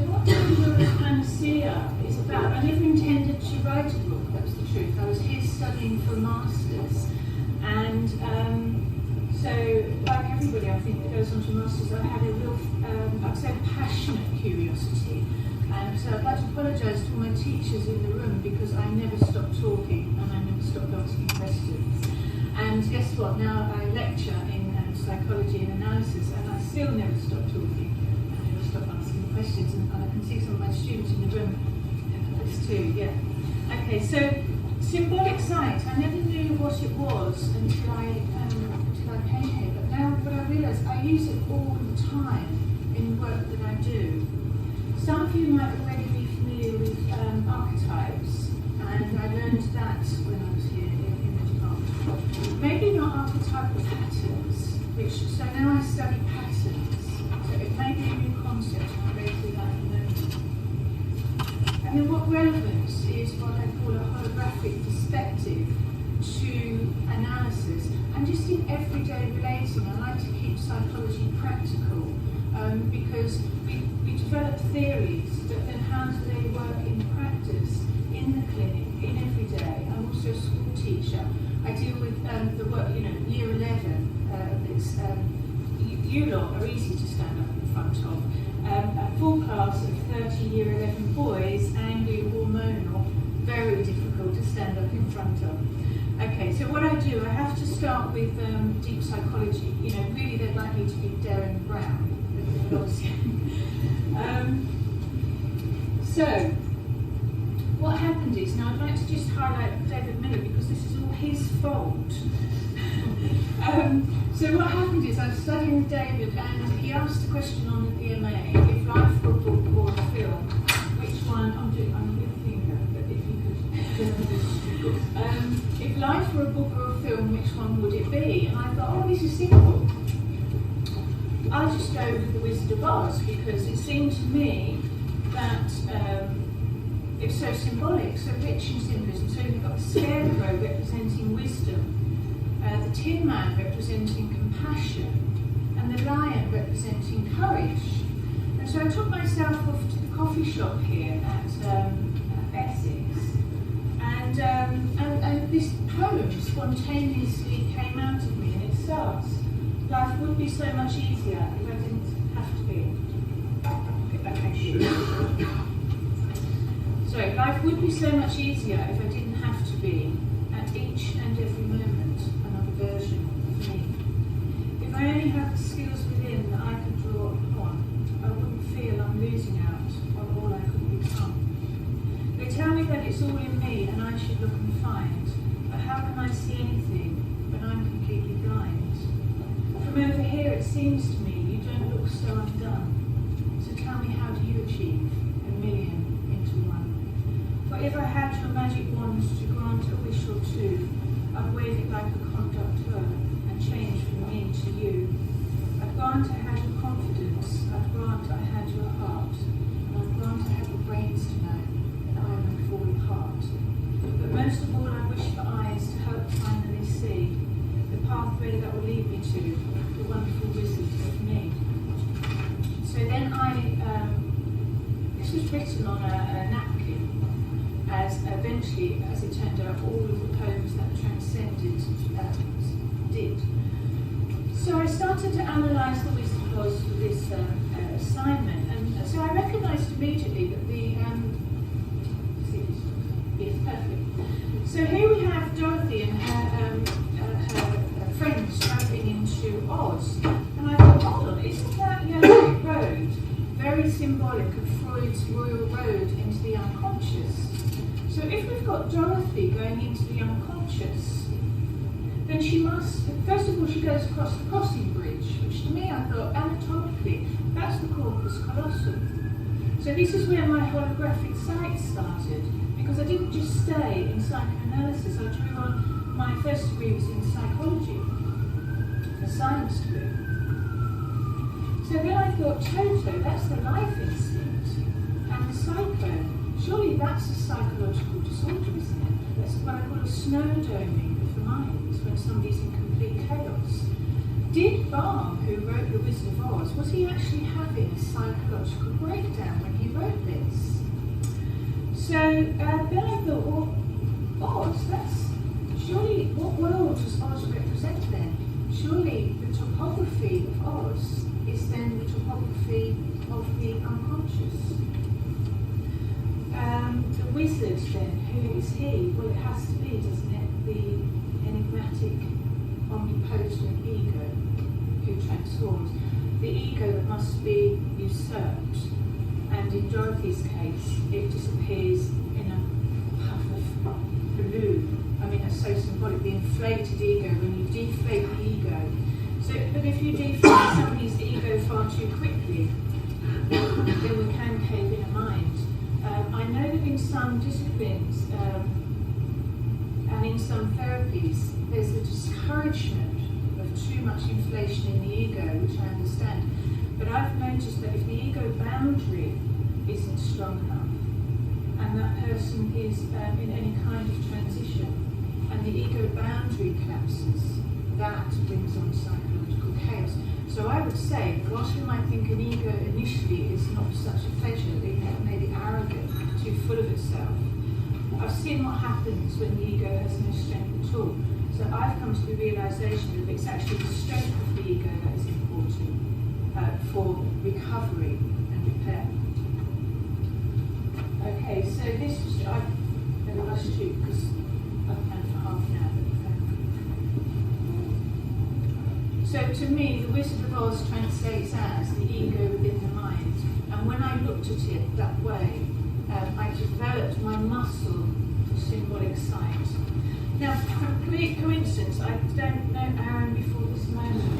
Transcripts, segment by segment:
what Pandora's Panacea is about, I never intended to write a book, that's the truth. I was here studying for a master's, and so, like everybody I think that goes on to masters, I had a real, I'd say passionate curiosity. And so I'd like to apologise to all my teachers in the room because I never stopped talking and I never stopped asking questions. And guess what? Now I lecture in psychology and analysis and I still never stop talking. I never stop asking questions, and I can see some of my students in the room. This too, yeah. Okay, so symbolic sight. I never knew what it was until I came here. But now what I realise, I use it all the time in work that I do. Some of you might already be familiar with archetypes, and I learned that when I was here in the department. Maybe not archetypal patterns, so now I study patterns. So it may be a new concept, and I'll go through that in a moment. And then what relevance is what I call a holographic perspective to analysis. And just in everyday relating, I like to keep psychology practical, because we develop theories, but then how do they work in practice, in the clinic, in every day? I'm also a school teacher. I deal with the work, year 11. You lot are easy to stand up in front of. A full class of 30 year 11 boys, angry, hormonal, very difficult to stand up in front of. Okay, so what I do, I have to start with deep psychology. Really they'd like me to be Darren Brown. So, what happened is, now I'd like to just highlight David Miller because this is all his fault. So what happened is I was studying with David and he asked a question on the DMA, if life were a book or a film, which one, I'm doing a finger, but if you could, if life were a book or a film, which one would it be? And I thought, this is simple. I'll just go with The Wizard of Oz because it seemed to me that it's so symbolic, so rich in symbolism. So you've got the scarecrow representing wisdom, the Tin Man representing compassion, and the lion representing courage. And so I took myself off to the coffee shop here at Essex, and this poem spontaneously came out of me, and it starts, life would be so much easier if I didn't have to be. So, life would be so much easier if I didn't have to be, at each and every moment, another version of me. If I only had the skills within that I could draw upon, I wouldn't feel I'm losing out on all I could become. They tell me that it's all in me and I should look and find, but how can I see anything when I'm completely blind? From over here it seems to me you don't look so undone. So tell me, how do you achieve a million into one? For if I had your magic wand to grant a wish or two, I'd wave it like a conductor and change from me to you. I'd grant I had your confidence, I'd grant I had your heart, and I'd grant I had your brains to know that I may fall apart. But most of all I wish for eyes to help finally see the pathway that will lead me to the wonderful wizard of me. So then this was written on a napkin, as eventually, as it turned out, all of the poems that transcended did. So I started to analyse the Wizard of Oz for this assignment, and so I recognised immediately that yes, perfect. So here we have Dorothy and her friends travelling into Oz, and I thought, hold on, isn't that Yellow Road very symbolic of Freud's Royal Road into the unconscious? So if we've got Dorothy going into the unconscious, then she must, first of all, she goes across the crossing bridge, which to me I thought, anatomically, that's the corpus callosum. So this is where my holographic sight started, because I didn't just stay in psychoanalysis, I drew on, my first degree was in psychology, a science degree. So then I thought, Toto, that's the life instinct, and the psycho, surely that's a psychological disorder, isn't it? That's what I call a snowdoming of the mind, when somebody's in complete chaos. did Barr, who wrote The Wizard of Oz, was he actually having a psychological breakdown when he wrote this? So then I thought, well, Oz, that's surely, what world does Oz represent then? Surely the topography of Oz is then the topography of the unconscious. The wizard then, who is he? Well, it has to be, doesn't it, the enigmatic, omnipotent ego who transforms. The ego that must be usurped, and in Dorothy's case, it disappears in a puff of blue. I mean, that's so symbolic, the inflated ego, when you deflate the ego. So, but if you deflate somebody's ego far too quickly, then we can cave in a mind. I know that in some disciplines and in some therapies, there's the discouragement of too much inflation in the ego, which I understand. But I've noticed that if the ego boundary isn't strong enough, and that person is in any kind of transition, and the ego boundary collapses, that brings on psychological chaos. So I would say, whilst we might think an ego initially is not such a pleasure, it may be arrogant, too full of itself, I've seen what happens when the ego has no strength at all. So I've come to the realisation that it's actually the strength of the ego that is important for recovery and repair. Okay, so this was, I'm going to rush to because I've planned for half an hour. So to me, The Wizard of Oz translates as the ego within the mind. And when I looked at it that way, I developed my muscle for symbolic sight. Now, complete coincidence, I don't know Aaron before this moment.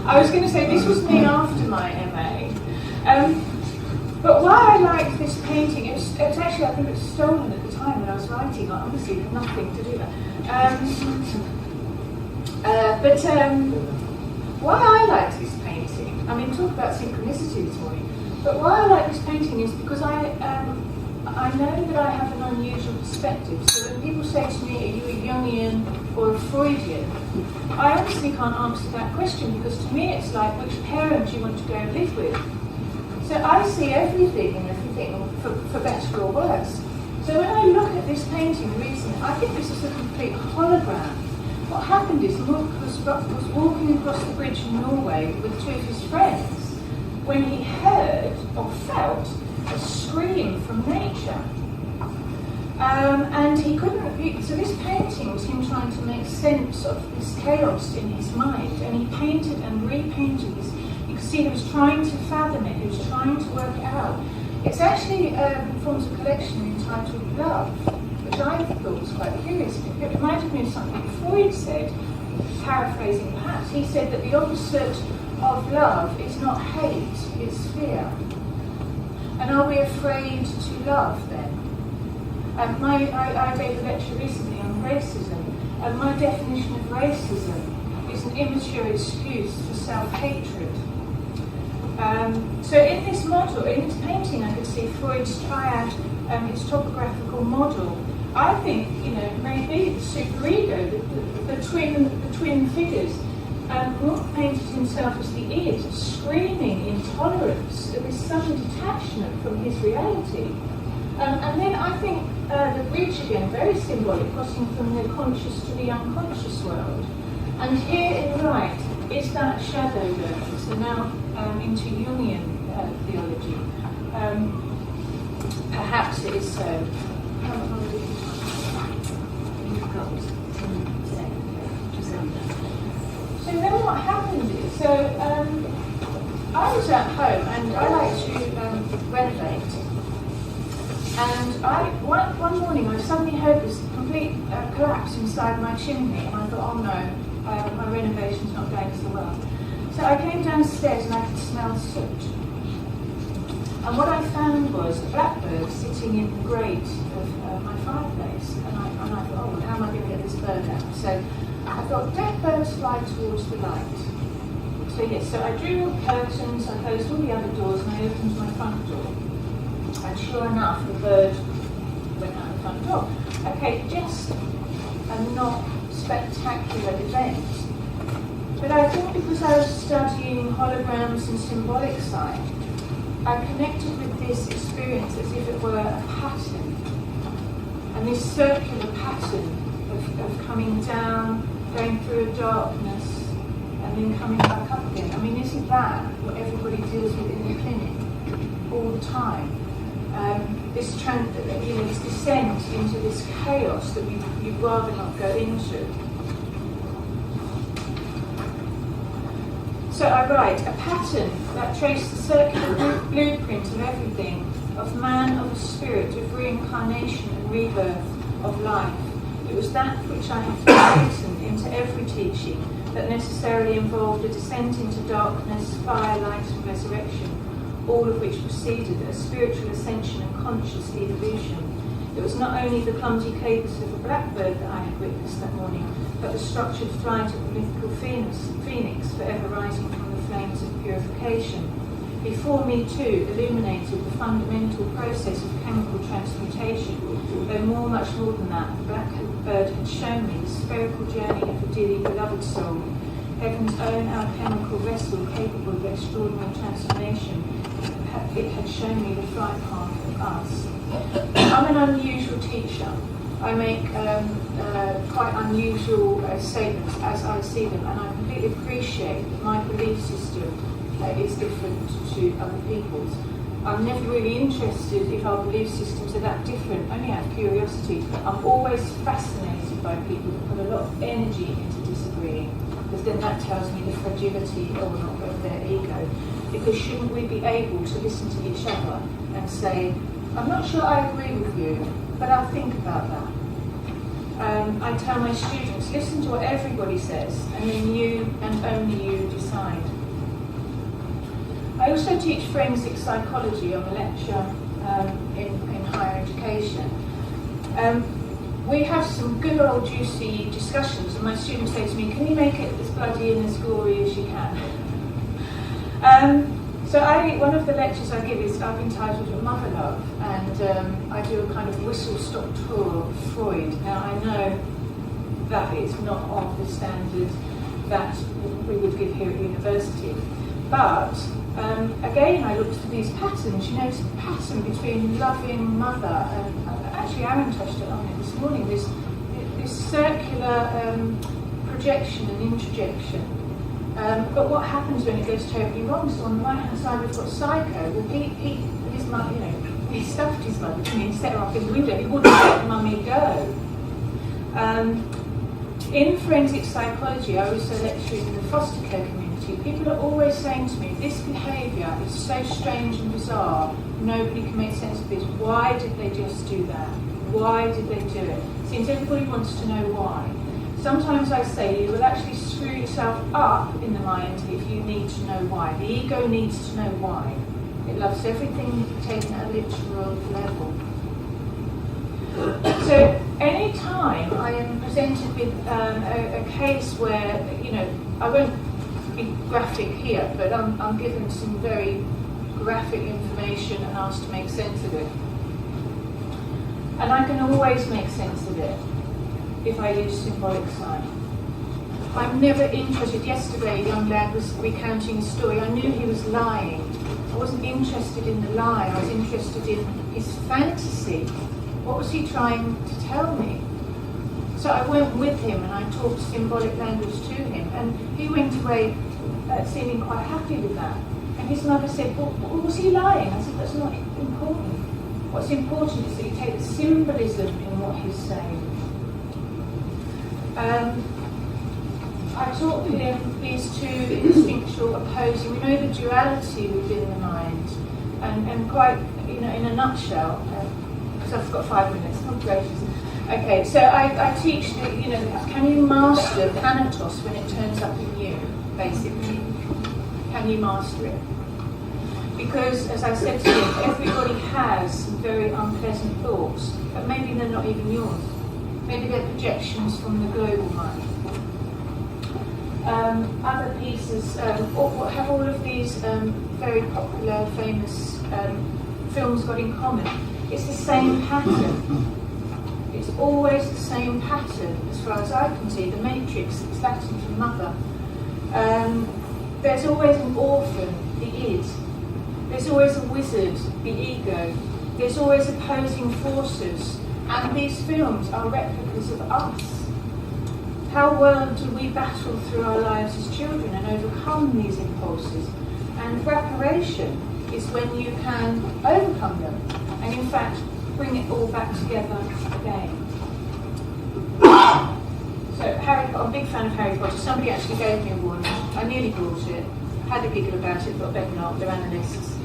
I was going to say this was me after my MA. But why I liked this painting, it's actually, I think it was stolen at the time when I was writing. I obviously had nothing to do that. Why I liked this painting, I mean, talk about synchronicity this morning, but why I like this painting is because I know that I have an unusual perspective. So when people say to me, are you a Jungian or a Freudian? I honestly can't answer that question, because to me it's like, which parent do you want to go and live with? So I see everything and everything, for better or worse. So when I look at this painting recently, I think this is a complete hologram. What happened is Munch was walking across the bridge in Norway with two of his friends when he heard or felt a scream from nature. And he couldn't, so this painting was him trying to make sense of this chaos in his mind, and he painted and repainted this. You can see he was trying to fathom it, he was trying to work it out. It's actually forms a collection entitled Love, which I thought was quite curious. It reminded me of something Freud said, paraphrasing perhaps. He said that the opposite of love is not hate, it's fear. And are we afraid to love then? I gave a lecture recently on racism, and my definition of racism is an immature excuse for self-hatred. So in this model, in this painting, I could see Freud's triad, its topographical model. I think, maybe the superego, the twin figures. Munch painted himself as the id, screaming intolerance with sudden detachment from his reality. And then I think the bridge again, very symbolic, crossing from the conscious to the unconscious world. And here in the right is that shadow learning, so now into Jungian theology. Perhaps it is so. So then what happened is, so I was at home and I like to renovate. And one morning I suddenly heard this complete collapse inside my chimney, and I thought, oh no, my renovation's not going so well. So I came downstairs and I could smell soot. And what I found was a blackbird sitting in the grate of my fireplace. And I thought, oh, well, how am I going to get this bird out? So I thought, let birds fly towards the light. So yes, so I drew all the curtains, I closed all the other doors, and I opened my front door. And sure enough, the bird went out the front door. Okay, just a not spectacular event. But I think because I was studying holograms and symbolic side, I connected with this experience as if it were a pattern. And this circular pattern of coming down, going through a darkness, and then coming back up again. I mean, isn't that what everybody deals with in the clinic all the time? This descent into this chaos that you'd rather not go into. So I write, a pattern that traced the circular blueprint of everything, of man, of spirit, of reincarnation and rebirth, of life. It was that which I had written into every teaching that necessarily involved a descent into darkness, fire, light and resurrection, all of which preceded a spiritual ascension and conscious evolution. It was not only the clumsy cadence of a blackbird that I had witnessed that morning, but the structured flight of the mythical phoenix, forever rising from the flames of purification. Before me too illuminated the fundamental process of chemical transmutation, though much more than that, the blackbird had shown me the spherical journey of a dearly beloved soul, heaven's own alchemical vessel capable of extraordinary transformation. It had shown me the flight path of us. I'm an unusual teacher. I make quite unusual statements as I see them, and I completely appreciate that my belief system is different to other people's. I'm never really interested if our belief systems are that different, only out of curiosity. I'm always fascinated by people that put a lot of energy into disagreeing, because then that tells me the fragility or not of their ego. Because shouldn't we be able to listen to each other and say, I'm not sure I agree with you, but I'll think about that. I tell my students, listen to what everybody says, and then you and only you decide. I also teach forensic psychology on a lecture in higher education. We have some good old juicy discussions, and my students say to me, can you make it as bloody and as gory as you can? So one of the lectures I give is I've entitled Mother Love, and I do a kind of whistle-stop tour of Freud. Now I know that it's not of the standard that we would give here at university, but again I looked for these patterns. You notice a pattern between loving mother and actually Aaron touched on it this morning. This circular projection and introjection. But what happens when it goes terribly wrong? So on the right-hand side we've got Psycho. Well, his mum, he stuffed his mother, didn't he, and set her up in the window. He wouldn't let mummy go. In forensic psychology, I also lecture in the foster care community. People are always saying to me, this behaviour is so strange and bizarre, nobody can make sense of this. Why did they just do that? Why did they do it? Seems everybody wants to know why. Sometimes I say you will actually screw yourself up in the mind if you need to know why. The ego needs to know why. It loves everything taken at a literal level. So any time I am presented with a case where, I won't be graphic here, but I'm given some very graphic information and asked to make sense of it. And I can always make sense of it if I use symbolic side. I'm never interested. Yesterday, a young lad was recounting a story. I knew he was lying. I wasn't interested in the lie. I was interested in his fantasy. What was he trying to tell me? So I went with him and I talked symbolic language to him. And he went away seeming quite happy with that. And his mother said, well, was he lying? I said, that's not important. What's important is that you take the symbolism in what he's saying. I taught him these two instinctual opposing. We know the duality within the mind, and quite, in a nutshell, because I've got 5 minutes. Oh, gracious. Okay, so I teach that, can you master Thanatos when it turns up in you, basically? Can you master it? Because, as I said to him, everybody has some very unpleasant thoughts, but maybe they're not even yours. Maybe they're projections from the global mind. Other pieces have all of these very popular, famous films got in common. It's the same pattern. It's always the same pattern, as far as I can see. The matrix is Latin for mother. There's always an orphan, the id. There's always a wizard, the ego. There's always opposing forces. And these films are replicas of us. How well do we battle through our lives as children and overcome these impulses? And reparation is when you can overcome them and, in fact, bring it all back together again. So, Harry Potter, I'm a big fan of Harry Potter. Somebody actually gave me a warning. I nearly bought it. Had a giggle about it, but I better not. They're analysts.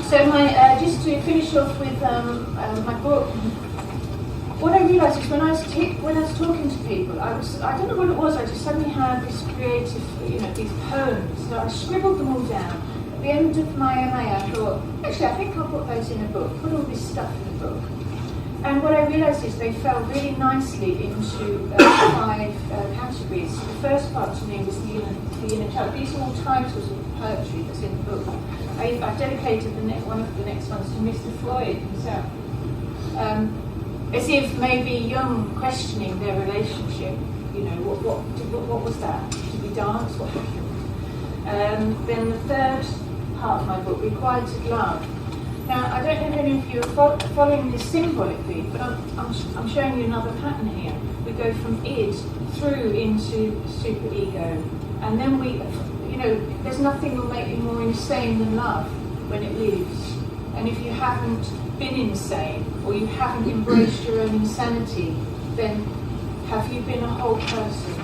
So my just to finish off with my book. What I realised is when I was talking to people, I don't know what it was. I just suddenly had this creative, these poems. So I scribbled them all down. At the end of my MA, I thought, actually, I think I'll put those in a book. Put all this stuff in a book. And what I realised is they fell really nicely into 5 categories. The first part to me was the inner child. These are all titles of poetry that's in the book. I've dedicated one of the next ones to Mr. Freud himself. As if maybe Jung questioning their relationship. What was that? Did we dance? What happened? Then the third part of my book, Requited Love. Now, I don't know if any of you are following this symbolically, but I'm showing you another pattern here. We go from id through into superego, and then there's nothing will make you more insane than love when it leaves. And if you haven't been insane, or you haven't embraced your own insanity, then have you been a whole person?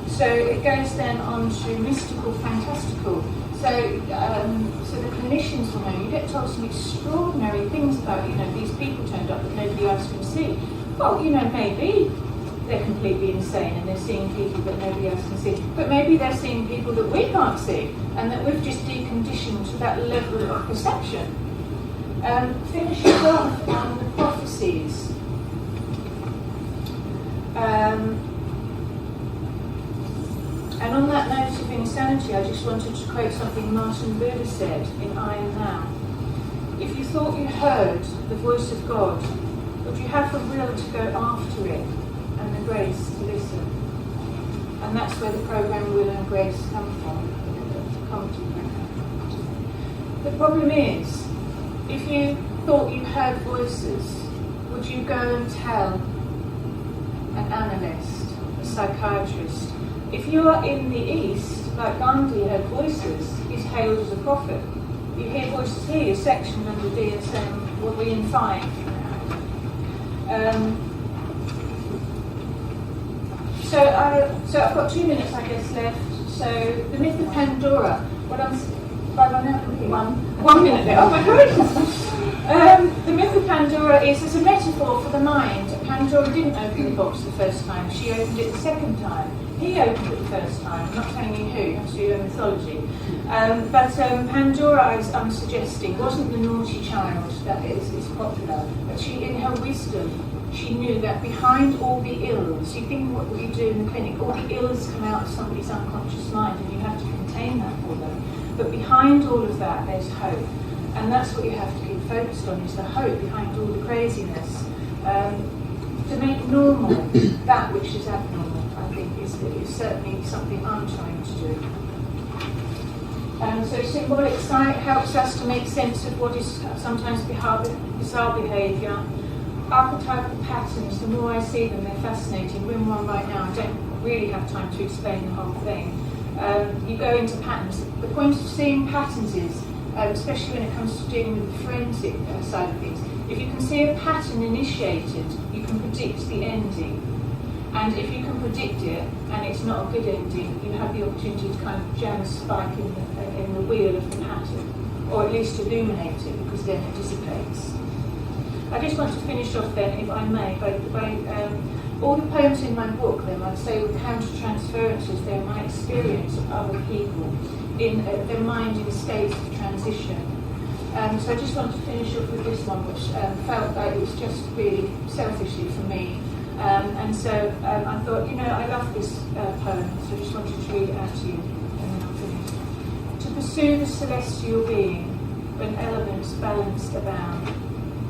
So it goes then on to mystical, fantastical. So the clinicians will know, you get told some extraordinary things about, these people turned up that nobody else can see. Well, maybe they're completely insane and they're seeing people that nobody else can see. But maybe they're seeing people that we can't see and that we've just deconditioned to that level of perception. Finishing off on the prophecies. And on that note of insanity, I just wanted to quote something Martin Buber said in I Am Now. If you thought you heard the voice of God, would you have the will to go after it and the grace to listen? And that's where the program Will and Grace come from. The problem is, if you thought you heard voices, would you go and tell an analyst, a psychiatrist? If you are in the East, like Gandhi heard voices, he's hailed as a prophet. You hear voices here, you're sectioned under DSM, what we in 5. So I've got 2 minutes, I guess, left. So the myth of Pandora. One minute there. Oh my goodness! The myth of Pandora is a metaphor for the mind. Pandora didn't open the box the first time. She opened it the second time. He opened it the first time. I'm not telling you who. You have to do your mythology. But Pandora, I'm suggesting, wasn't the naughty child that is popular. But she, in her wisdom, she knew that behind all the ills, you think what you do in the clinic, all the ills come out of somebody's unconscious mind and you have to contain that for them. But behind all of that, there's hope. And that's what you have to keep focused on, is the hope behind all the craziness. To make normal that which is abnormal, I think, is certainly something I'm trying to do. So symbolic sight helps us to make sense of what is sometimes bizarre behaviour. Archetypal patterns, the more I see them, they're fascinating. We're in one right now. I don't really have time to explain the whole thing. You go into patterns. The point of seeing patterns is, especially when it comes to dealing with the forensic side of things, if you can see a pattern initiated, you can predict the ending. And if you can predict it, and it's not a good ending, you have the opportunity to kind of jam a spike in the wheel of the pattern, or at least illuminate it, because then it dissipates. I just want to finish off then, if I may, by all the poems in my book, then I'd say were counter-transferences. They're my experience of other people, in their mind in states of transition. So I just want to finish off with this one, which felt like it was just really selfishly for me. And so I thought, I love this poem, so I just wanted to read it out to you, and then I'll finish. To pursue the celestial being, when elements balanced abound,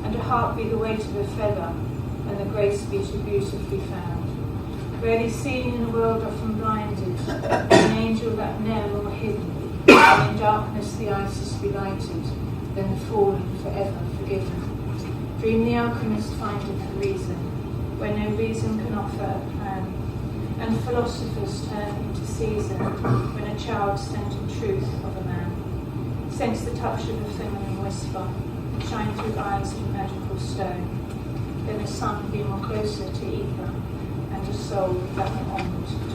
and a heart be the weight of a feather, and the grace be too beautifully found. Rarely seen in a world often blinded, an angel that ne'er more hidden, and in darkness the Isis be lighted, then the fallen forever forgiven. Dream the alchemist findeth a reason, where no reason can offer a plan, and philosophers turn into season, when a child scented truth of a man. Sense the touch of a feminine whisper, shine through eyes of magical stone, then a sun be more closer to ether, and a soul that went onward.